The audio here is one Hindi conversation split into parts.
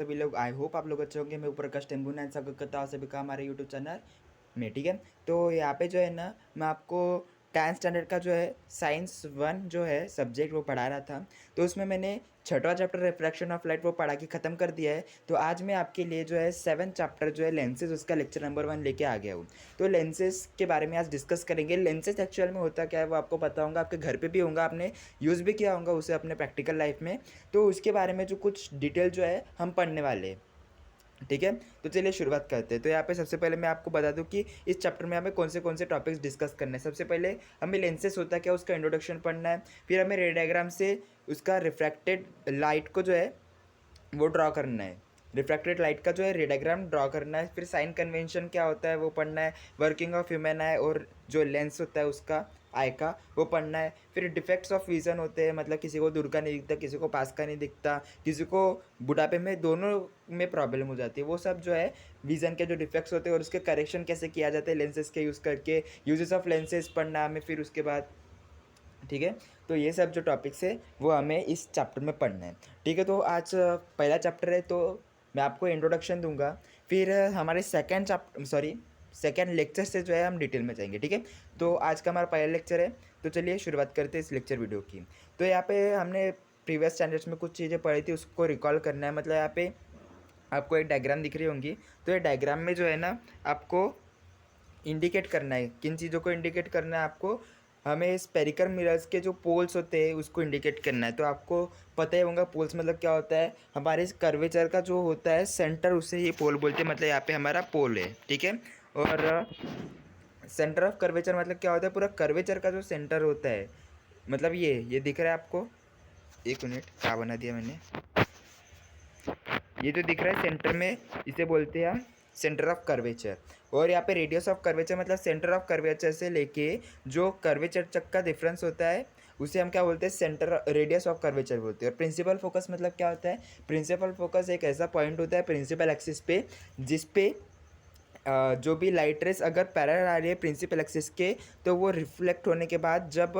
सभी लोग आई होप आप लोग अच्छे होंगे। मैं ऊपर कस्ट टेम्बू स्वागत करता हूँ सभी का हमारे यूट्यूब चैनल में। ठीक है, तो यहाँ पे जो है ना, मैं आपको 10th स्टैंडर्ड का जो है साइंस 1 जो है सब्जेक्ट वो पढ़ा रहा था। तो उसमें मैंने छठवां चैप्टर रिफ्रैक्शन ऑफ लाइट वो पढ़ा के ख़त्म कर दिया है। तो आज मैं आपके लिए जो है 7th चैप्टर जो है लेंसेज, उसका लेक्चर नंबर 1 लेके आ गया हूँ। तो लेंसेज के बारे में आज डिस्कस करेंगे। लेंसेज एक्चुअल में होता क्या है वो आपको पता होगा, आपके घर पे भी होगा, आपने यूज़ भी किया होगा उसे अपने प्रैक्टिकल लाइफ में। तो उसके बारे में जो कुछ डिटेल जो है हम पढ़ने वाले हैं। ठीक है, तो चलिए शुरुआत करते हैं। तो यहाँ पे सबसे पहले मैं आपको बता दूं कि इस चैप्टर में हमें कौन से टॉपिक्स डिस्कस करने हैं। सबसे पहले हमें लेंसेस होता है क्या, उसका इंट्रोडक्शन पढ़ना है। फिर हमें रे डायग्राम से उसका रिफ्रैक्टेड लाइट को जो है वो ड्रॉ करना है। रिफ्रैक्टेड लाइट का जो है रे डायग्राम ड्रॉ करना है। फिर साइन कन्वेंशन क्या होता है वो पढ़ना है। वर्किंग ऑफ ह्यूमन आई और जो लेंस होता है उसका आई का वो पढ़ना है। फिर डिफेक्ट्स ऑफ विज़न होते हैं, मतलब किसी को दूर का नहीं दिखता, किसी को पास का नहीं दिखता, किसी को बुढ़ापे में दोनों में प्रॉब्लम हो जाती है। वो सब जो है विज़न के जो डिफेक्ट्स होते हैं और उसके करेक्शन कैसे किया जाता है लेंसेज के यूज़ करके, यूजेस ऑफ लेंसेज पढ़ना हमें। फिर उसके बाद ठीक है, तो ये सब जो टॉपिक्स है वो हमें इस चैप्टर में पढ़ना है। ठीक है, तो आज पहला चैप्टर है, तो मैं आपको इंट्रोडक्शन दूंगा। फिर हमारे सेकेंड लेक्चर से जो है हम डिटेल में जाएंगे। ठीक है, तो आज का हमारा पहला लेक्चर है। तो चलिए शुरुआत करते हैं इस लेक्चर वीडियो की। तो यहाँ पे हमने प्रीवियस स्टैंडर्ड्स में कुछ चीज़ें पढ़ी थी, उसको रिकॉल करना है। मतलब यहाँ पे आपको एक डायग्राम दिख रही होंगी, तो ये डायग्राम में जो है ना आपको इंडिकेट करना है। किन चीज़ों को इंडिकेट करना है आपको, हमें स्पेरिकल मिरर्स के जो पोल्स होते हैं उसको इंडिकेट करना है। तो आपको पता ही होगा पोल्स मतलब क्या होता है। हमारे इस कर्वेचर का जो होता है सेंटर, उसे ही पोल बोलते हैं। मतलब यहाँ पे हमारा पोल है। ठीक है, और सेंटर ऑफ कर्वेचर मतलब क्या होता है, पूरा कर्वेचर का जो सेंटर होता है, मतलब ये दिख रहा है आपको। एक मिनट, क्या बना दिया मैंने, ये जो दिख रहा है सेंटर में, इसे बोलते हैं हम सेंटर ऑफ कर्वेचर। और यहाँ पे रेडियस ऑफ कर्वेचर मतलब सेंटर ऑफ कर्वेचर से लेके जो कर्वेचर तक का डिफरेंस होता है उसे हम क्या बोलते हैं, सेंटर रेडियस ऑफ कर्वेचर बोलते हैं। और प्रिंसिपल फोकस मतलब क्या होता है, प्रिंसिपल फोकस एक ऐसा पॉइंट होता है प्रिंसिपल एक्सिस पे जिस पे जो भी लाइट रेस अगर पैरेलल आ रही है प्रिंसिपल एक्सिस के, तो वो रिफ्लेक्ट होने के बाद जब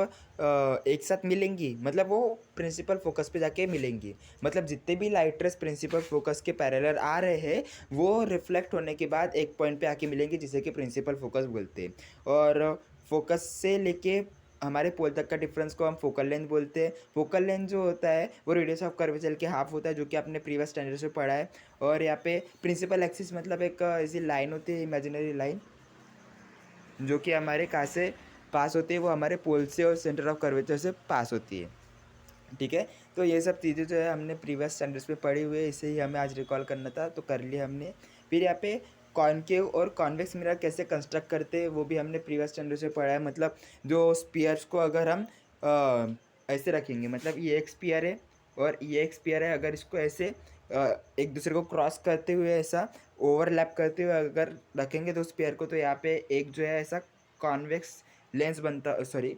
एक साथ मिलेंगी, मतलब वो प्रिंसिपल फोकस पे जाके मिलेंगी। मतलब जितने भी लाइट रेस प्रिंसिपल फोकस के पैरेलल आ रहे हैं वो रिफ्लेक्ट होने के बाद एक पॉइंट पे आके मिलेंगी, जिसे कि प्रिंसिपल फोकस बोलते हैं। और फोकस से लेके हमारे पोल तक का डिफरेंस को हम फोकल लेंथ बोलते हैं। फोकल लेंथ जो होता है वो रेडियस ऑफ कर्वेचर के हाफ होता है, जो कि आपने प्रीवियस स्टैंडर्ड से पढ़ा है। और यहाँ पे प्रिंसिपल एक्सिस मतलब एक ऐसी लाइन होती है, इमेजिनरी लाइन, जो कि हमारे कहाँ से पास होती है, वो हमारे पोल से और सेंटर ऑफ कर्वेचर से पास होती है। ठीक है, तो ये सब चीज़ें जो है हमने प्रीवियस स्टैंडर्ड्स में पढ़ी हुई है, इसे ही हमें आज रिकॉल करना था, तो कर लिया हमने। फिर यहाँ पे कॉनकेव और कॉन्वेक्स मिरर कैसे कंस्ट्रक्ट करते हैं वो भी हमने प्रीवियस स्टैंडर्ड से पढ़ा है। मतलब जो स्पीयर्स को अगर हम ऐसे रखेंगे, मतलब ये एक स्पीयर है और ये एक स्पीयर है, अगर इसको ऐसे एक दूसरे को क्रॉस करते हुए ऐसा ओवरलैप करते हुए अगर रखेंगे तो स्पीयर को, तो यहाँ पे एक जो है ऐसा कॉन्वेक्स लेंस बनता, सॉरी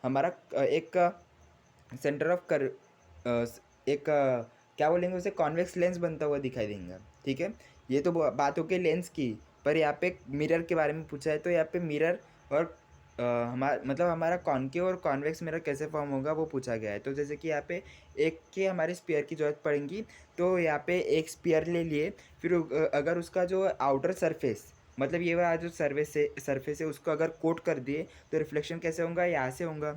हमारा एक सेंटर ऑफ कर एक क्या बोलेंगे उसे, कॉन्वेक्स लेंस बनता हुआ दिखाई देंगे। ठीक है, ये तो बात हो गई लेंस की। पर यहाँ पे मिरर के बारे में पूछा है, तो यहाँ पे मिरर और हमारा मतलब हमारा कॉनकेव और कॉन्वेक्स मिरर कैसे फॉर्म होगा वो पूछा गया है। तो जैसे कि यहाँ पे एक के हमारे स्पीयर की जरूरत पड़ेगी, तो यहाँ पे एक स्पीयर ले लिए। फिर अगर उसका जो आउटर सरफेस, मतलब ये वाला जो सरफेस है उसको अगर कोट कर दिए, तो रिफ्लेक्शन कैसे होगा, यहाँ से होगा।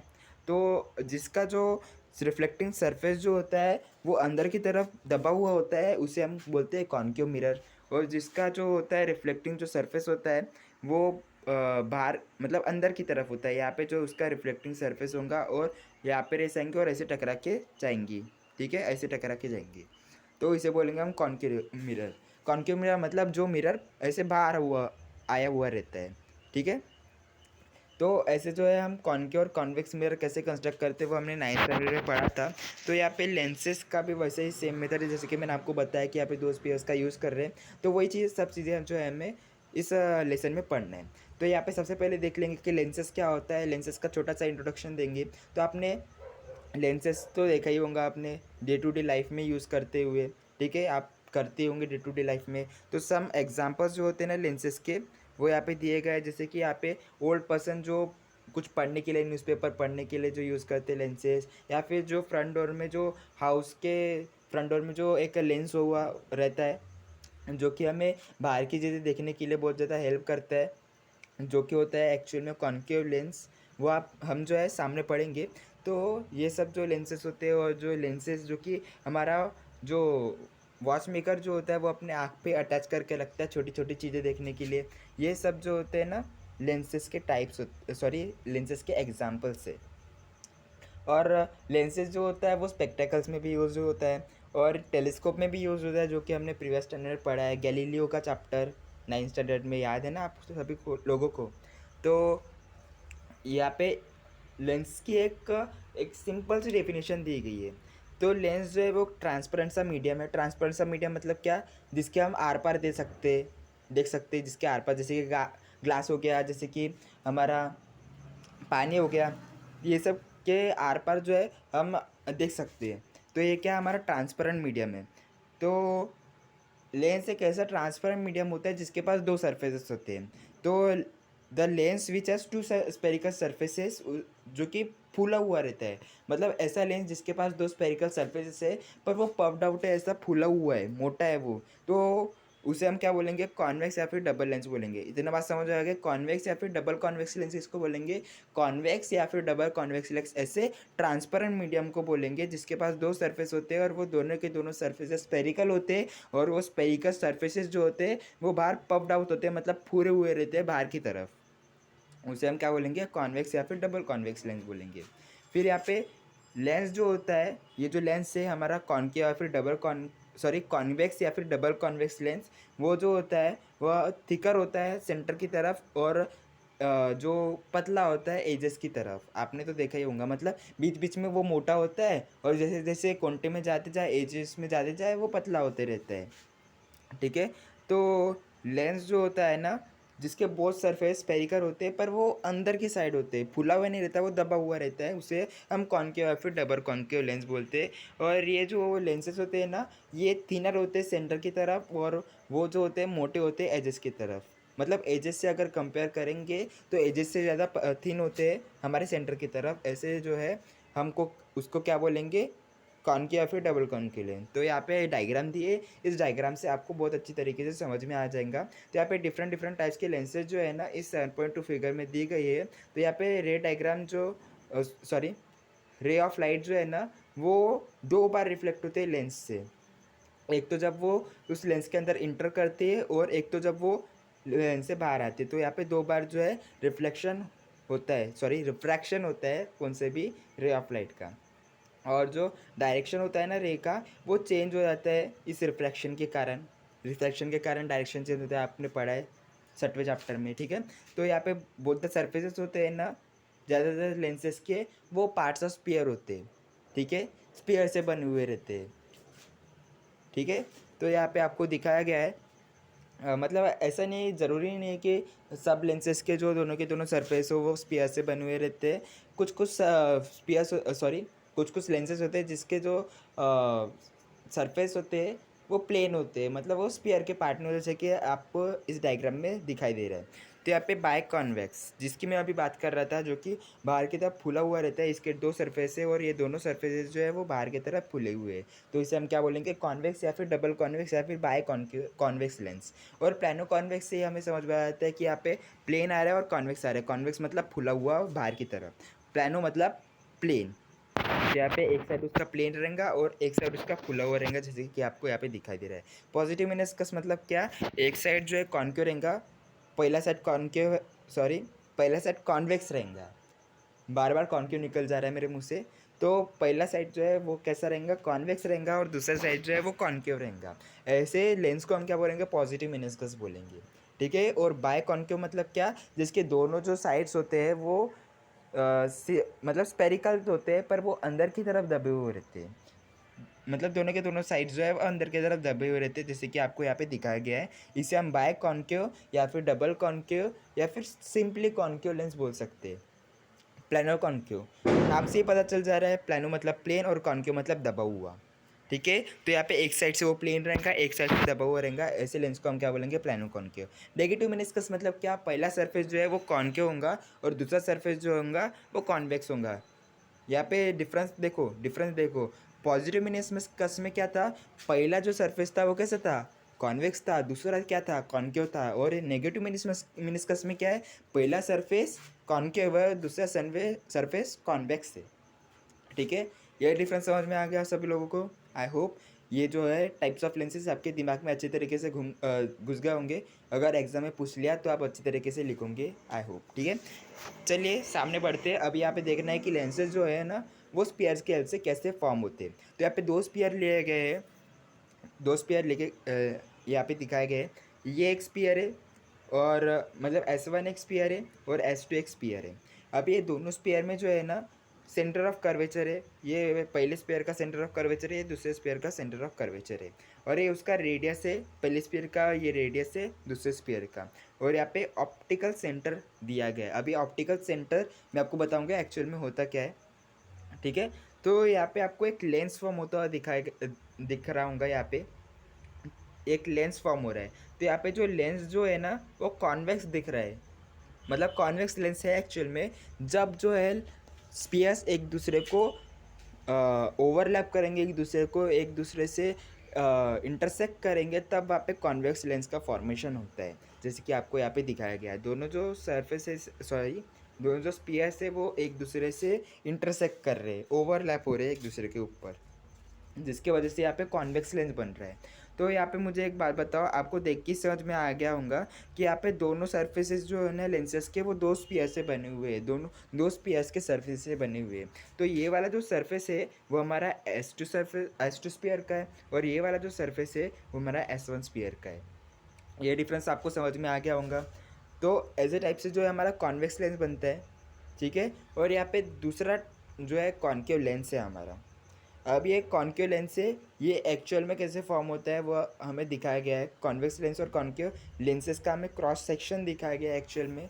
तो जिसका जो रिफ्लेक्टिंग सरफेस जो होता है वो अंदर की तरफ दबा हुआ होता है, उसे हम बोलते हैं कॉनकेव मिरर। और जिसका जो होता है रिफ्लेक्टिंग जो सरफेस होता है वो बाहर मतलब अंदर की तरफ होता है। यहाँ पे जो उसका रिफ्लेक्टिंग सरफेस होगा और यहाँ पे रेस आएंगे और ऐसे टकरा के जाएंगी। ठीक है, ऐसे टकरा के जाएंगी, तो इसे बोलेंगे हम कॉनकेव मिरर। कॉनकेव मिरर मतलब जो मिरर ऐसे बाहर हुआ आया हुआ रहता है। ठीक है, तो ऐसे जो है हम कॉनकेव और कॉन्वेक्स मिरर कैसे कंस्ट्रक्ट करते हैं वो हमने 9th स्टैंडर्ड में पढ़ा था। तो यहाँ पे लेंसेज का भी वैसे ही सेम मेथड है, जैसे कि मैंने आपको बताया कि यहाँ पे दो स्पीयर्स का यूज़ कर रहे हैं। तो वही चीज़ सब चीज़ें जो है हमें इस लेसन में पढ़ना है। तो यहाँ पे सबसे पहले देख लेंगे कि लेंसेज क्या होता है। लेंसेज का छोटा सा इंट्रोडक्शन देंगे। तो आपने लेंसेज तो देखा ही होगा आपने डे टू डे लाइफ में यूज़ करते हुए। ठीक है, आप करते होंगे डे टू डे लाइफ में। तो सम एग्जांपल्स जो होते हैं ना लेंसेज के, वो यहाँ पे दिए गए हैं। जैसे कि यहाँ पे ओल्ड पर्सन जो कुछ पढ़ने के लिए, न्यूज़पेपर पढ़ने के लिए जो यूज़ करते हैं लेंसेज, या फिर जो फ्रंट डोर में जो हाउस के फ्रंट डोर में जो एक लेंस हुआ रहता है, जो कि हमें बाहर की चीज़ें देखने के लिए बहुत ज़्यादा हेल्प करता है, जो कि होता है एक्चुअल में कॉन्केव लेंस। वो हम जो है सामने पढ़ेंगे। तो ये सब जो लेंसेस होते हैं और जो लेंसेस जो कि हमारा जो वॉच मेकर जो होता है वो अपने आँख पे अटैच करके रखता है छोटी छोटी चीज़ें देखने के लिए। ये सब जो होते हैं ना लेंसेस के टाइप्स सॉरी लेंसेस के एग्जाम्पल्स है। और लेंसेज जो होता है वो स्पेक्टेकल्स में भी यूज़ होता है और टेलीस्कोप में भी यूज़ होता है, जो कि हमने प्रीवियस स्टैंडर्ड पढ़ा है, गैलीलियो का चैप्टर 9th स्टैंडर्ड में, याद है ना आप सभी को लोगों को। तो यहाँ पे लेंस की एक एक सिंपल सी डेफिनेशन दी गई है। तो लेंस जो है वो ट्रांसपेरेंट सा मीडियम है। ट्रांसपेरेंट सा मीडियम मतलब क्या, जिसके हम आर पार देख सकते हैं, जिसके आर पार, जैसे कि ग्लास हो गया, जैसे कि हमारा पानी हो गया, ये सब के आर पार जो है हम देख सकते हैं। तो ये क्या हमारा ट्रांसपेरेंट मीडियम है। तो लेंस एक ऐसा ट्रांसपेरेंट मीडियम होता है जिसके पास दो सरफेसेस होते हैं। तो the lens which has two spherical surfaces, जो कि फूला हुआ रहता है। मतलब ऐसा लेंस जिसके पास दो स्पेरिकल सरफेसेस है पर वो पफ्ड आउट है, ऐसा फूला हुआ है, मोटा है वो, तो उसे हम क्या बोलेंगे, कॉन्वेक्स या फिर डबल लेंस बोलेंगे। इतना बात समझ आ गया, कॉन्वेक्स या फिर डबल कॉन्वेक्स लेंस इसको बोलेंगे। कॉन्वेक्स या फिर डबल कॉन्वेक्स लेंस ऐसे ट्रांसपेरेंट मीडियम को बोलेंगे जिसके पास दो सरफेस होते हैं और वो दोनों के दोनों सरफेसेस स्पेरिकल होते हैं और वो स्पेरिकल सरफेसेस जो होते हैं वो बाहर पफ्ड आउट होते हैं, मतलब फूरे हुए रहते हैं बाहर की तरफ। उसे हम क्या बोलेंगे, कॉन्वेक्स या फिर डबल कॉन्वेक्स लेंस बोलेंगे। फिर यहाँ पे लेंस जो होता है, ये जो लेंस है हमारा कॉनकेव या फिर कॉन्वेक्स या फिर डबल कॉन्वेक्स लेंस, वो जो होता है वह थिकर होता है सेंटर की तरफ और जो पतला होता है एजेस की तरफ। आपने तो देखा ही होगा, मतलब बीच बीच में वो मोटा होता है और जैसे जैसे कोंटे में जाते जाए, एजेस में जाते जाए, वो पतला होते रहता है। ठीक है। तो लेंस जो होता है ना, जिसके बहुत सरफेस स्पेरिकल होते हैं पर वो अंदर की साइड होते हैं, फुला हुआ नहीं रहता, वो दबा हुआ रहता है, उसे हम कॉनकेव या फिर डबल कॉनकेव लेंस बोलते हैं। और ये जो लेंसेज होते हैं ना, ये थिनर होते हैं सेंटर की तरफ और वो जो होते हैं मोटे होते हैं एजेस की तरफ। मतलब एजेस से अगर कंपेयर करेंगे तो एजेस से ज़्यादा थिन होते हैं हमारे सेंटर की तरफ। ऐसे जो है हमको उसको क्या बोलेंगे, कॉनकेव या फिर डबल कॉनकेव लेंस। तो यहाँ पे डायग्राम दिए, इस डायग्राम से आपको बहुत अच्छी तरीके से समझ में आ जाएगा। तो यहाँ पे डिफरेंट डिफरेंट टाइप्स के लेंसेज जो है ना इस 7.2 फिगर में दी गई है। तो यहाँ पे रे डायग्राम जो सॉरी रे ऑफ लाइट जो है ना, वो दो बार रिफ्लेक्ट होते हैं लेंस से। एक तो जब वो उस लेंस के अंदर इंटर करती है और एक तो जब वो लेंस से बाहर आती है। तो यहाँ पे दो बार जो है रिफ्रैक्शन होता है कौन से भी रे ऑफ लाइट का। और जो डायरेक्शन होता है ना रे का, वो चेंज हो जाता है इस रिफ्लेक्शन के कारण डायरेक्शन चेंज होता है, आपने पढ़ा है 6वें चैप्टर में। ठीक है। तो यहाँ पे बोथ द सर्फेसेस होते हैं ना, ज़्यादातर लेंसेज के वो पार्ट्स ऑफ स्पीयर होते हैं। ठीक है, स्पीयर से बने हुए रहते हैं। ठीक है। तो यहाँ पे आपको दिखाया गया है, मतलब ऐसा नहीं, ज़रूरी नहीं है कि सब लेंसेज के जो दोनों के दोनों सरफेस हो वो स्पीयर से बने हुए रहते हैं। कुछ कुछ कुछ कुछ लेंसेज होते हैं जिसके जो सरफेस होते हैं वो प्लेन होते हैं, मतलब वो स्पीयर के पार्ट में, जैसे कि आपको इस डायग्राम में दिखाई दे रहा है। तो यहाँ पे बाय कॉन्वेक्स, जिसकी मैं अभी बात कर रहा था, जो कि बाहर की तरफ फूला हुआ रहता है, इसके दो सरफेस है और ये दोनों सरफेसेस जो है वो बाहर की तरफ फूले हुए हैं। तो इसे हम क्या बोलेंगे, कॉन्वेक्स या फिर डबल कॉन्वेक्स या फिर बाय कॉन्वेक्स लेंस। और प्लानो कॉन्वेक्स से हमें समझ में आता है कि यहाँ पे प्लेन आ रहा है और कॉन्वेक्स आ रहा है। कॉन्वेक्स मतलब फूला हुआ बाहर की तरफ, प्लानो मतलब प्लेन। तो यहाँ पे एक साइड उसका प्लेन रहेगा और एक साइड उसका फुला हुआ रहेगा, जैसे कि आपको यहाँ पे दिखाई दे रहा है। पॉजिटिव मेनिस्कस मतलब क्या, एक साइड जो है कॉन्केव रहेगा, पहला साइड कॉन्केव सॉरी पहला साइड कॉन्वेक्स रहेगा। बार बार कॉन्केव निकल जा रहा है मेरे मुंह से। तो पहला साइड जो है वो कैसा रहेगा, कॉन्वेक्स रहेगा और दूसरा साइड जो है वो कॉन्केव रहेगा। ऐसे लेंस को हम क्या बोलेंगे, पॉजिटिव मेनिस्कस बोलेंगे। ठीक है। और बाय कॉन्केव मतलब क्या, जिसके दोनों जो साइड्स होते हैं वो मतलब स्पेरिकल होते हैं पर वो अंदर की तरफ दबे हुए रहते हैं। मतलब दोनों के दोनों साइड्स जो है वो अंदर की तरफ दबे हुए रहते हैं, जैसे कि आपको यहाँ पे दिखाया गया है। इसे हम बाय कॉन्केव या फिर डबल कॉन्केव या फिर सिंपली कॉन्केव लेंस बोल सकते हैं। प्लानो कॉन्केव, नाम से ही पता चल जा रहा है, प्लानो मतलब प्लेन और कॉन्केव मतलब दबा हुआ। ठीक है। तो यहाँ पे एक साइड से वो प्लेन रहेगा, एक साइड से दबा हुआ रहेगा, ऐसे लेंस को हम क्या बोलेंगे, प्लानो कॉन्केव। नेगेटिव मेनिस्कस मतलब क्या, पहला सरफेस जो है वो कॉन्केव होगा और दूसरा सरफेस जो होगा वो कॉन्वेक्स होगा। यहाँ पे डिफरेंस देखो, पॉजिटिव मिनिस्कस में क्या था, पहला जो सरफेस था वो कैसा था, कॉन्वेक्स था, दूसरा क्या था, कॉन्केव था। और नेगेटिव मिनिस्कस में क्या है, पहला सरफेस कॉन्केव है, दूसरा सरफेस कॉन्वेक्स है। ठीक है, ये डिफरेंस समझ में आ गया सभी लोगों को। आई होप ये जो है टाइप्स ऑफ लेंसेज आपके दिमाग में अच्छे तरीके से घुस गए होंगे। अगर एग्जाम में पूछ लिया तो आप अच्छी तरीके से लिखोगे, आई होप। ठीक है, चलिए सामने बढ़ते हैं। अब यहाँ पे देखना है कि लेंसेज जो है ना वो स्पीयर्स के हेल्प से कैसे फॉर्म होते हैं। तो यहाँ पे दो स्पीयर लिए गए हैं, दो स्पीयर लेके यहाँ पे दिखाए गए। ये एक स्पीयर है और मतलब S1 एक स्पीयर है और S2 एक स्पीयर है। अब ये दोनों स्पीयर में जो है ना सेंटर ऑफ कर्वेचर है, ये पहले स्पीयर का सेंटर ऑफ कर्वेचर है, ये दूसरे स्पीयर का सेंटर ऑफ कर्वेचर है। और ये उसका रेडियस है, पहले स्पीयर का ये रेडियस है दूसरे स्पीयर का। और यहाँ पे ऑप्टिकल सेंटर दिया गया है। अभी ऑप्टिकल सेंटर मैं आपको बताऊँगा एक्चुअल में होता क्या है। ठीक है, तो यहाँ पे आपको एक लेंस फॉर्म होता हुआ दिख रहा होगा। यहाँ पे एक लेंस फॉर्म हो रहा है। तो यहाँ पे जो लेंस जो है ना वो कॉन्वेक्स दिख रहा है, मतलब कॉन्वेक्स लेंस है एक्चुअल में। जब जो है स्पीयर्स एक दूसरे को ओवरलैप करेंगे, एक दूसरे से इंटरसेक्ट करेंगे, तब वहाँ पे कॉन्वेक्स लेंस का फॉर्मेशन होता है। जैसे कि आपको यहाँ पे दिखाया गया है, दोनों जो स्पीयर्स है वो एक दूसरे से इंटरसेक्ट कर रहे हैं, ओवरलैप हो रहे हैं एक दूसरे के ऊपर, जिसके वजह से यहाँ पे कॉन्वेक्स लेंस बन रहा है। तो यहाँ पे मुझे एक बात बताओ, आपको देख के समझ में आ गया होगा कि यहाँ पे दोनों सरफेसेस जो है ना लेंसेज के, वो दो स्पीयर से बने हुए हैं, दोनों दो स्पीयर्स के सरफेस से बने हुए हैं। तो ये वाला जो सरफेस है वो हमारा S2 स्पीयर का है, और ये वाला जो सरफेस है वो हमारा S1 स्पीयर का है। ये डिफरेंस आपको समझ में आ गया होगा। तो एज ए टाइप से जो है हमारा कॉन्वेक्स लेंस बनता है। ठीक है, और यहाँ पे दूसरा जो है कॉन्केव लेंस है हमारा। अब ये कॉन्केव लेंस है, ये एक्चुअल में कैसे फॉर्म होता है वो हमें दिखाया गया है। कॉन्वेक्स लेंस और कॉन्केव लेंसेज का हमें क्रॉस सेक्शन दिखाया गया है एक्चुअल में।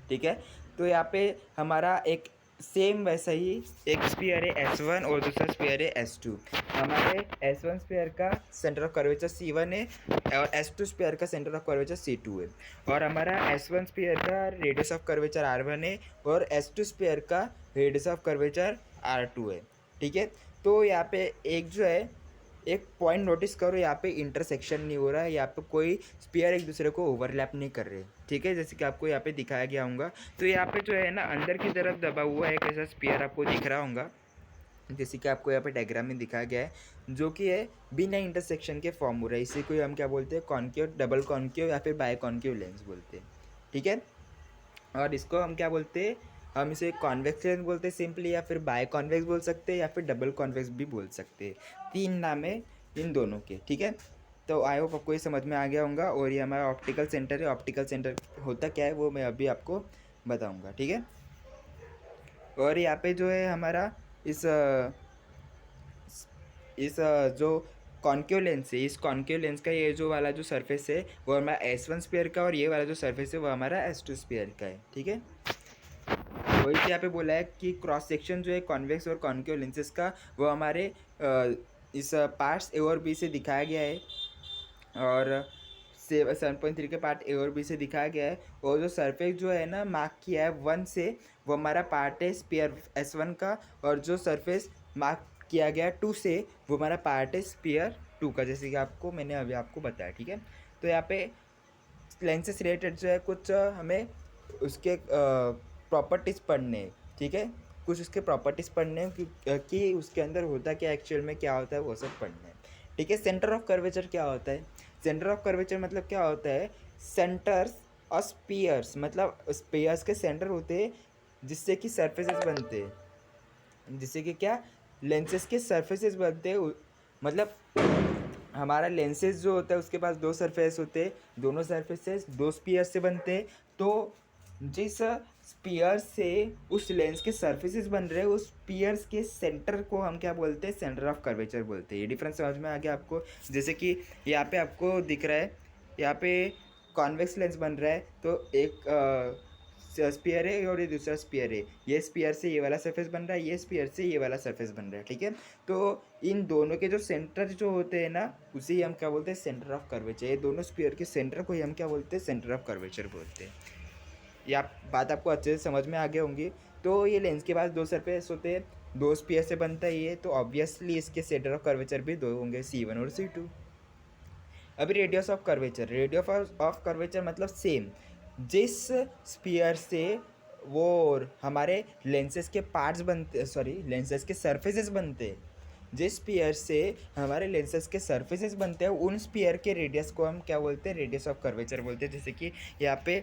ठीक है, तो यहाँ पे हमारा एक सेम वैसा ही एक स्पीयर है S1 और दूसरा स्पीयर है S2। हमारे S1 स्पीयर का सेंटर ऑफ कर्वेचर C1 है और S2 स्पीयर का सेंटर ऑफ कर्वेचर C2 है। और हमारा S1 स्पीयर का रेडियस ऑफ कर्वेचर R1 है और S2 स्पीयर का रेडियस ऑफ कर्वेचर R2 है। ठीक है, तो यहाँ पे एक जो है एक पॉइंट नोटिस करो, यहाँ पे इंटरसेक्शन नहीं हो रहा है, यहाँ पे कोई स्पीयर एक दूसरे को ओवरलैप नहीं कर रहे। ठीक है, जैसे कि आपको यहाँ पे दिखाया गया होगा। तो यहाँ पे जो है ना अंदर की तरफ दबा हुआ एक ऐसा स्पीयर आपको दिख रहा होगा, जैसे कि आपको यहाँ पे डायग्राम में दिखाया गया है, जो कि है बिना इंटरसेक्शन के फॉर्म हो रहा है। इसी को हम क्या बोलते हैं, कॉन्केव, डबल कॉन्केव या फिर बाय कॉन्केव लेंस बोलते हैं। ठीक है, और इसको हम क्या बोलते हैं, हम इसे कॉन्वेक्स लेंस बोलते हैं सिंपली, या फिर बाय कॉन्वेक्स बोल सकते हैं, या फिर डबल कॉन्वेक्स भी बोल सकते हैं। तीन नाम है इन दोनों के। ठीक है, तो आई होप आपको ये समझ में आ गया होगा। और ये हमारा ऑप्टिकल सेंटर है। ऑप्टिकल सेंटर होता क्या है वो मैं अभी आपको बताऊंगा। ठीक है, और यहाँ पे जो है हमारा इस जो कॉन्केव लेंस है, इस कॉन्केव लेंस का ये जो वाला जो सरफेस है वो हमारा S1 स्पीयर का, और ये वाला जो सरफेस है वो हमारा S2 स्पीयर का है। ठीक है, वही यहाँ पे बोला है कि क्रॉस सेक्शन जो है कॉन्वेक्स और कॉन्केव लेंसेज का वो हमारे इस पार्ट्स A और B से दिखाया गया है, और 7.3 के पार्ट A और B से दिखाया गया है। और जो सरफेस जो है ना मार्क किया है 1 से, वो हमारा पार्ट है स्पीयर S1 का, और जो सरफेस मार्क किया गया 2 से वो हमारा पार्ट है स्पीयर 2 का, जैसे कि मैंने अभी आपको बताया। ठीक है, तो यहाँ पे लेंसेज रिलेटेड जो है कुछ हमें उसके प्रॉपर्टीज़ पढ़ने हैं। ठीक है, कुछ उसके प्रॉपर्टीज़ पढ़ने हैं कि उसके अंदर होता क्या, एक्चुअल में क्या होता है, वो सब पढ़ना है। ठीक है, सेंटर ऑफ कर्वेचर क्या होता है, सेंटर ऑफ कर्वेचर मतलब क्या होता है, सेंटर्स और स्पीयर्स, मतलब स्पीयर्स के सेंटर होते हैं जिससे कि सरफेसेस बनते हैं, जिससे कि क्या, लेंसेज के सरफेसेस बनते हैं। मतलब हमारा लेंसेज जो होता है उसके पास दो सरफेस होते हैं, दोनों सरफेसेस दो स्पीयर से बनते हैं। तो जिस स्पीयर से उस लेंस के सरफेसेस बन रहे हैं, उस स्पीयर्स के सेंटर को हम क्या बोलते हैं, सेंटर ऑफ कर्वेचर बोलते हैं। ये डिफरेंस समझ में आ गया आपको। जैसे कि यहाँ पे आपको दिख रहा है, यहाँ पे कॉन्वेक्स लेंस बन रहा है, तो एक स्पीयर है और ये दूसरा स्पीयर है। ये स्पीयर से ये वाला सरफेस बन रहा है, ये स्पीयर से ये वाला सरफेस बन रहा है। ठीक है, तो इन दोनों के जो सेंटर जो होते हैं ना, उसे हम क्या बोलते हैं, सेंटर ऑफ कर्वेचर। ये दोनों स्पीयर के सेंटर को ही हम क्या बोलते हैं, सेंटर ऑफ कर्वेचर बोलते हैं। ये बात आपको अच्छे से समझ में आ गई होंगी। तो ये लेंस के पास दो सरफेस होते हैं, दो स्पीयर से बनता है ये, तो ऑब्वियसली इसके सेंटर ऑफ कर्वेचर भी दो होंगे, C1 और C2। अभी radius of curvature, radius of curvature मतलब सेम, जिस स्पीयर से वो हमारे लेंसेज के पार्ट्स बनते, सॉरी लेंसेज के सरफेसेस बनते हैं, जिस स्पीयर से हमारे लेंसेज के सरफेसेस बनते हैं उन स्पीयर के रेडियस को हम क्या बोलते हैं, रेडियस ऑफ कर्वेचर बोलते हैं। जैसे कि यहाँ पे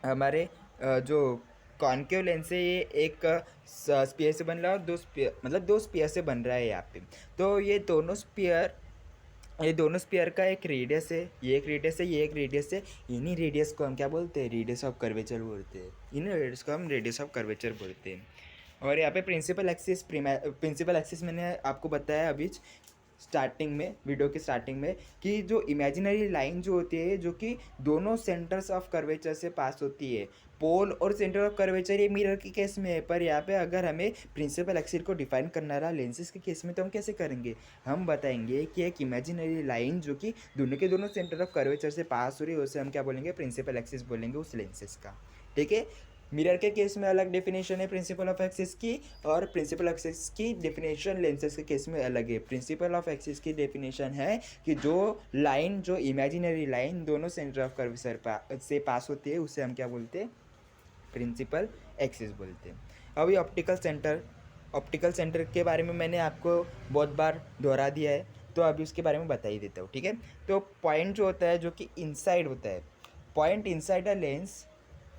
हमारे जो कॉनकेव लेंस है ये एक स्पीयर से बन रहा है और दो स्पीयर मतलब दो स्पीयर से बन रहा है यहाँ पे। तो ये दोनों स्पीयर का एक रेडियस है, ये एक रेडियस है, ये एक रेडियस है। इन्हीं रेडियस को हम क्या बोलते हैं, रेडियस ऑफ कर्वेचर बोलते हैं। इन्हीं रेडियस को हम रेडियस ऑफ कर्वेचर बोलते हैं। और यहाँ पे प्रिंसिपल एक्सिस मैंने आपको बताया अभी स्टार्टिंग में, वीडियो के स्टार्टिंग में, कि जो इमेजिनरी लाइन जो होती है जो कि दोनों सेंटर्स ऑफ कर्वेचर से पास होती है, पोल और सेंटर ऑफ कर्वेचर ये मिरर के केस में है। पर यहाँ पे अगर हमें प्रिंसिपल एक्सिस को डिफाइन करना रहा लेंसेज के केस में तो हम कैसे करेंगे, हम बताएंगे कि एक इमेजिनरी लाइन जो कि दोनों के दोनों सेंटर ऑफ कर्वेचर से पास हो रही है उसे हम क्या बोलेंगे, प्रिंसिपल एक्सिस बोलेंगे उस लेंसेज का। ठीक है, मिरर के केस में अलग डेफिनेशन है प्रिंसिपल ऑफ एक्सिस की, और प्रिंसिपल एक्सिस की डेफिनेशन लेंसेज के केस में अलग है। प्रिंसिपल ऑफ एक्सिस की डेफिनेशन है कि जो लाइन, जो इमेजिनरी लाइन दोनों सेंटर ऑफ कर्वेचर से पास होती है उसे हम क्या बोलते हैं, प्रिंसिपल एक्सिस बोलते हैं। अभी ऑप्टिकल सेंटर के बारे में मैंने आपको बहुत बार दोहरा दिया है, तो अभी उसके बारे में बता ही देता हूँ। ठीक है, तो पॉइंट जो होता है जो कि इनसाइड होता है, पॉइंट इनसाइड अ लेंस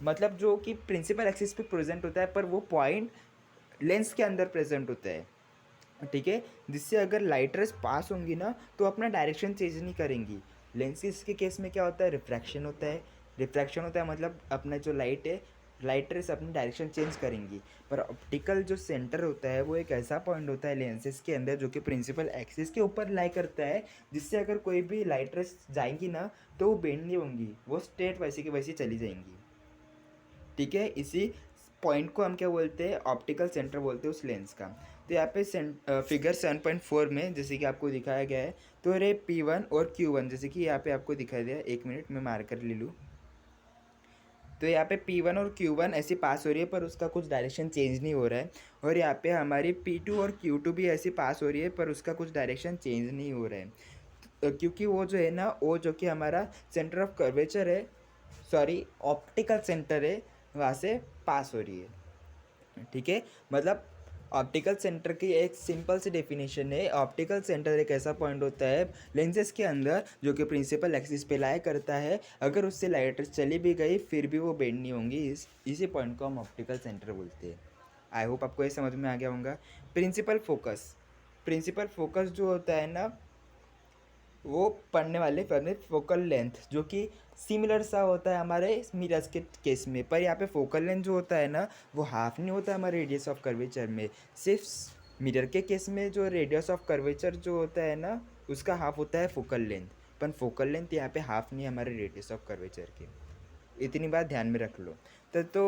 मतलब जो कि प्रिंसिपल एक्सिस पे प्रेजेंट होता है पर वो पॉइंट लेंस के अंदर प्रेजेंट होता है। ठीक है, जिससे अगर लाइट रेस पास होंगी ना तो अपना डायरेक्शन चेंज नहीं करेंगी। लेंसेज के केस में क्या होता है, रिफ्रैक्शन होता है। रिफ्रैक्शन होता है मतलब अपना जो लाइट है, लाइट रेस अपनी डायरेक्शन चेंज करेंगी। पर ऑप्टिकल जो सेंटर होता है वो एक ऐसा पॉइंट होता है लेंसेज के अंदर जो कि प्रिंसिपल एक्सिस के ऊपर लाई करता है, जिससे अगर कोई भी लाइट रेस जाएंगी ना तो वो बेंड नहीं होंगी, वो स्ट्रेट वैसी की वैसी चली जाएंगी। ठीक है, इसी पॉइंट को हम क्या बोलते हैं, ऑप्टिकल सेंटर बोलते हैं उस लेंस का। तो यहाँ पे फिगर 7.4 में जैसे कि आपको दिखाया गया है, तो रे P1 और Q1 जैसे कि यहाँ पे आपको दिखाई दिया, एक मिनट में मार्कर ले लूँ। तो यहाँ पे P1 और Q1 ऐसी पास हो रही है पर उसका कुछ डायरेक्शन चेंज नहीं हो रहा है, और यहाँ पे हमारी P2 और Q2 भी ऐसी पास हो रही है पर उसका कुछ डायरेक्शन चेंज नहीं हो रहा है। क्योंकि वो जो है ना, वो जो कि हमारा सेंटर ऑफ कर्वेचर है, सॉरी ऑप्टिकल सेंटर है, वहाँ से पास हो रही है। ठीक है, मतलब ऑप्टिकल सेंटर की एक सिंपल सी डेफिनेशन है, ऑप्टिकल सेंटर एक ऐसा पॉइंट होता है लेंसेज के अंदर जो कि प्रिंसिपल एक्सिस पे लाई करता है, अगर उससे लाइट चली भी गई फिर भी वो बेंड नहीं होंगी, इसी पॉइंट को हम ऑप्टिकल सेंटर बोलते हैं। आई होप आपको ये समझ में आ गया होगा। प्रिंसिपल फोकस जो होता है ना, वो पढ़ने वाले फोकल लेंथ जो कि सिमिलर सा होता है हमारे मिरर्स के केस में, पर यहाँ पे फोकल लेंथ जो होता है ना वो हाफ नहीं होता हमारे रेडियस ऑफ कर्वेचर में। सिर्फ मिरर के केस में जो रेडियस ऑफ कर्वेचर जो होता है ना उसका हाफ होता है फोकल लेंथ, पर फोकल लेंथ यहाँ पे हाफ नहीं है हमारे रेडियस ऑफ कर्वेचर के। इतनी बात ध्यान में रख लो। तो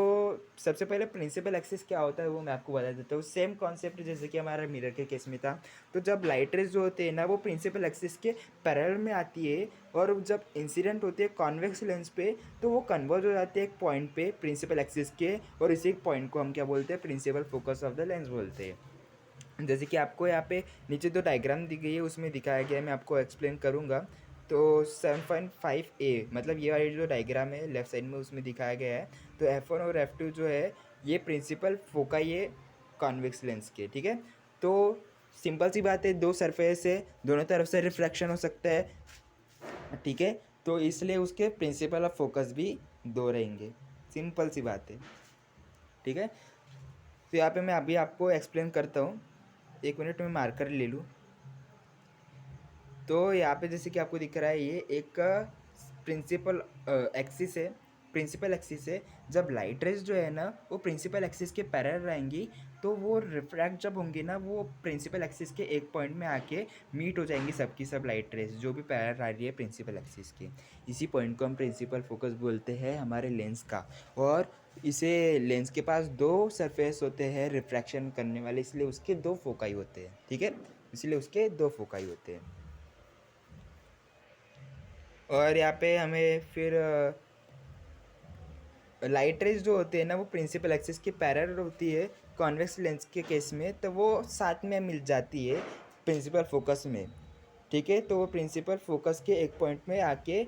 सबसे पहले प्रिंसिपल एक्सिस क्या होता है वो मैं आपको बता देता हूँ। सेम कॉन्सेप्ट जैसे कि हमारा मिरर के केस में था। तो जब लाइट रेज जो होते हैं ना वो प्रिंसिपल एक्सिस के पैरेलल में आती है, और जब इंसिडेंट होती है कॉन्वेक्स लेंस पे तो वो कन्वर्ज हो जाती है एक पॉइंट पे प्रिंसिपल एक्सिस के, और इसी पॉइंट को हम क्या बोलते हैं, principal focus of the lens बोलते हैं। जैसे कि आपको यहाँ पे नीचे जो डायग्राम दी गई है उसमें दिखाया गया है, मैं आपको एक्सप्लेन करूँगा। तो 7.5A मतलब ये वाली जो डायग्राम है लेफ्ट साइड में उसमें दिखाया गया है। तो F1 और F2 जो है ये प्रिंसिपल फोकाई है कॉन्वेक्स लेंस के। ठीक है, तो सिंपल सी बात है, दो सरफेस है, दोनों तरफ से रिफ्लेक्शन हो सकता है। ठीक है, तो इसलिए उसके प्रिंसिपल ऑफ फोकस भी दो रहेंगे, सिंपल सी बात है। ठीक है, तो यहाँ पे मैं अभी आपको एक्सप्लेन करता हूँ, एक मिनट में मार्कर ले लूँ। तो यहाँ पे जैसे कि आपको दिख रहा है ये एक प्रिंसिपल एक्सिस है, प्रिंसिपल एक्सिस है। जब लाइट रेज जो है ना वो प्रिंसिपल एक्सिस के पैरेलल रहेंगी तो वो रिफ्रैक्ट जब होंगी ना वो प्रिंसिपल एक्सिस के एक पॉइंट में आके मीट हो जाएंगी सबकी सब लाइट रेज जो भी पैरेलल आ रही है प्रिंसिपल एक्सिस के। इसी पॉइंट को हम प्रिंसिपल फोकस बोलते हैं हमारे लेंस का। और इसे लेंस के पास दो सरफेस होते हैं रिफ्रैक्शन करने वाले, इसलिए उसके दो फोकाई होते हैं। ठीक है, इसलिए उसके दो फोकाई होते हैं। और यहाँ पे हमें फिर लाइट रेज जो होती है ना वो प्रिंसिपल एक्सिस की पैरेलल होती है, कॉन्वेक्स लेंस के केस में तो वो साथ में मिल जाती है प्रिंसिपल फोकस में, ठीक है। तो वो प्रिंसिपल फोकस के एक पॉइंट में आके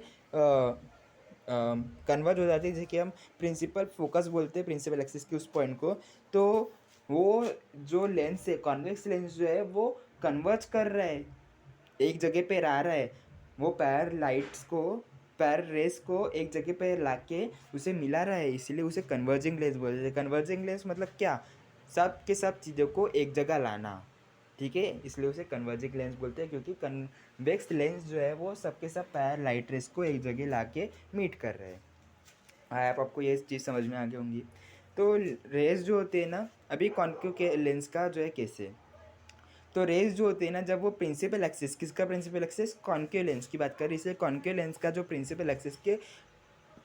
कन्वर्ज हो जाती है, जैसे कि हम प्रिंसिपल फोकस बोलते हैं प्रिंसिपल एक्सिस के उस पॉइंट को। तो वो जो लेंस है, कॉन्वेक्स लेंस जो है वो कन्वर्ज कर रहा है, एक जगह पे रह रहा है, वो पैर लाइट्स को, पैर रेस को एक जगह पे लाके उसे मिला रहा है, इसलिए उसे कन्वर्जिंग लेंस बोलते हैं। कन्वर्जिंग लेंस मतलब क्या, सब के सब चीज़ों को एक जगह लाना, ठीक है, इसलिए उसे कन्वर्जिंग लेंस बोलते हैं, क्योंकि कन्वेक्स लेंस जो है वो सबके सब पैर लाइट रेस को एक जगह ला के मीट कर रहे हैं। आप आपको ये चीज़ समझ में आ गई होंगी। तो रेस जो होते हैं ना, अभी कॉन्केव के लेंस का जो है कैसे, तो रेस जो होते हैं ना, जब वो प्रिंसिपल एक्सिस, किसका प्रिंसिपल एक्सिस, कॉन्केव लेंस की बात करें, इसलिए कॉन्केव लेंस का जो प्रिंसिपल एक्सिस के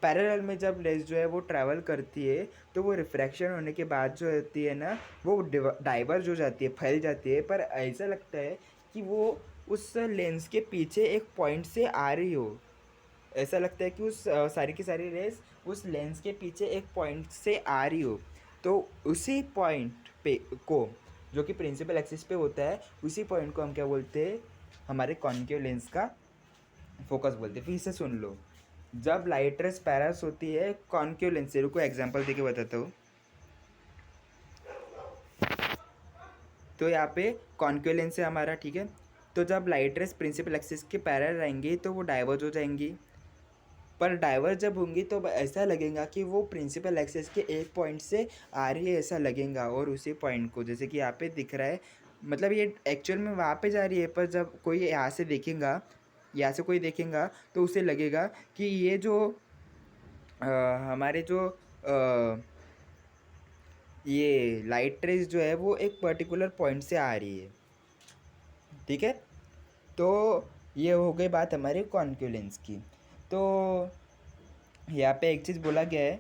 पैरेलल में जब रेस जो है वो ट्रैवल करती है, तो वो रिफ्रैक्शन होने के बाद जो होती है ना, वो डाइवर्ज हो जाती है, फैल जाती है। पर ऐसा लगता है कि वो उस लेंस के पीछे एक पॉइंट से आ रही हो, ऐसा लगता है कि उस सारी की सारी रेस उस लेंस के पीछे एक पॉइंट से आ रही हो। तो उसी पॉइंट पे को, जो कि प्रिंसिपल एक्सिस पे होता है, उसी पॉइंट को हम क्या बोलते हैं, हमारे कॉन्केव लेंस का फोकस बोलते हैं। फिर से सुन लो, जब लाइट रेस पैरस होती है कॉन्केव लेंस से, रुको एग्जांपल देके बताता हूँ। तो यहाँ पे कॉन्केव लेंस है हमारा, ठीक है। तो जब लाइट रेस प्रिंसिपल एक्सिस के पैरेलल रहेंगी तो वो डाइवर्ज हो जाएंगी, पर डाइवर्ज जब होंगी तो ऐसा लगेगा कि वो प्रिंसिपल एक्सिस के एक पॉइंट से आ रही है, ऐसा लगेगा। और उसी पॉइंट को, जैसे कि यहाँ पे दिख रहा है, मतलब ये एक्चुअल में वहाँ पे जा रही है, पर जब कोई यहाँ से देखेगा, यहाँ से कोई देखेगा तो उसे लगेगा कि ये जो हमारे जो ये लाइट रेज जो है वो एक पर्टिकुलर पॉइंट से आ रही है, ठीक है। तो ये हो गई बात हमारे कॉन्केव लेंस की। तो यहाँ पे एक चीज़ बोला गया है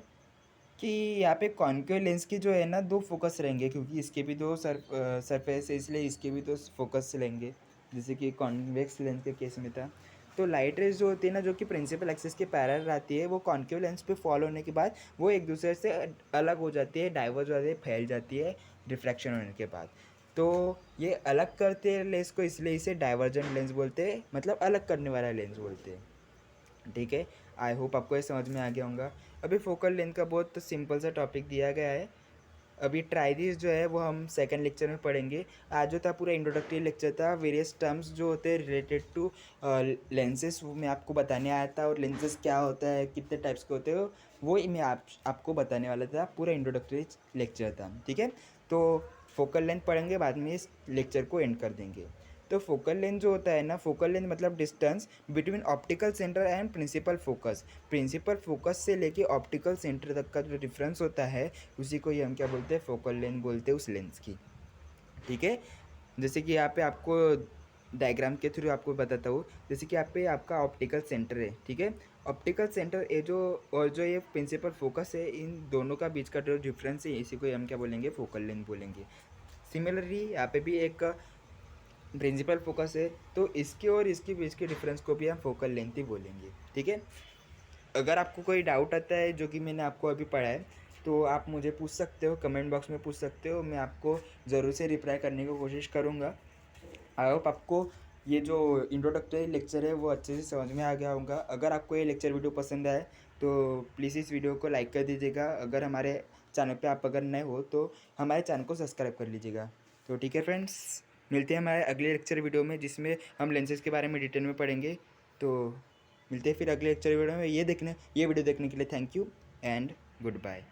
कि यहाँ पे कॉन्केव लेंस की जो है ना, दो फोकस रहेंगे, क्योंकि इसके भी दो सरफेस है, इसलिए इसके भी दो फोकस रहेंगे, जैसे कि कॉन्वेक्स लेंस के केस में था। तो लाइट रेज जो होती है ना, जो कि प्रिंसिपल एक्सिस के पैरेलल आती है, वो कॉन्केव लेंस पे फॉल होने के बाद वो एक दूसरे से अलग हो जाती है, डाइवर्ज हो जाती है, फैल जाती है रिफ्रैक्शन होने के बाद। तो ये अलग करते हैं लेंस को, इसलिए इसे डाइवर्जेंट लेंस बोलते हैं, मतलब अलग करने वाला लेंस बोलते हैं, ठीक है। आई होप आपको ये समझ में आ गया होगा। अभी फोकल लेंथ का बहुत सिंपल सा टॉपिक दिया गया है। अभी ट्राइरिस जो है वो हम सेकंड लेक्चर में पढ़ेंगे। आज जो था पूरा इंट्रोडक्टरी लेक्चर था, वेरियस टर्म्स जो होते हैं रिलेटेड टू लेंसेज, वो मैं आपको बताने आया था, और लेंसेज क्या होता है, कितने टाइप्स के होते हो, वो ही मैं आपको बताने वाला था, पूरा इंट्रोडक्टरी लेक्चर था, ठीक है। तो फोकल लेंथ पढ़ेंगे, बाद में इस लेक्चर को एंड कर देंगे। तो फोकल लेंथ जो होता है ना, फोकल लेंथ मतलब distance between optical centre and principal focus. Principal focus से लेके ऑप्टिकल सेंटर तक का जो डिफरेंस होता है, उसी को ही हम क्या बोलते हैं, फोकल लेंथ बोलते हैं उस लेंस की, ठीक है। जैसे कि यहाँ पे आपको डायग्राम के थ्रू आपको बताता हूँ। जैसे कि यहाँ पे आपका ऑप्टिकल सेंटर है, ठीक है। ऑप्टिकल सेंटर ये जो, और जो ये प्रिंसिपल फोकस है, इन दोनों का बीच का जो डिफरेंस है, इसी को हम क्या बोलेंगे, फोकल लेंथ बोलेंगे। सिमिलरली यहाँ पे भी एक प्रिंसिपल फोकस है, तो इसके और इसके बीच के डिफरेंस को भी हम फोकल लेंथ ही बोलेंगे, ठीक है। अगर आपको कोई डाउट आता है जो कि मैंने आपको अभी पढ़ा है, तो आप मुझे पूछ सकते हो, कमेंट बॉक्स में पूछ सकते हो, मैं आपको ज़रूर से रिप्लाई करने की कोशिश करूँगा। आई होप आपको ये जो इंट्रोडक्टरी लेक्चर है वो अच्छे से समझ में आ गया होगा। अगर आपको ये लेक्चर वीडियो पसंद आए तो प्लीज़ इस वीडियो को लाइक कर दीजिएगा। अगर हमारे चैनल पे आप अगर नए हो तो हमारे चैनल को सब्सक्राइब कर लीजिएगा। तो ठीक है फ्रेंड्स, मिलते हैं हमारे अगले लेक्चर वीडियो में, जिसमें हम लेंसेज के बारे में डिटेल में पढ़ेंगे। तो मिलते हैं फिर अगले लेक्चर वीडियो में। ये वीडियो देखने के लिए thank you and good bye.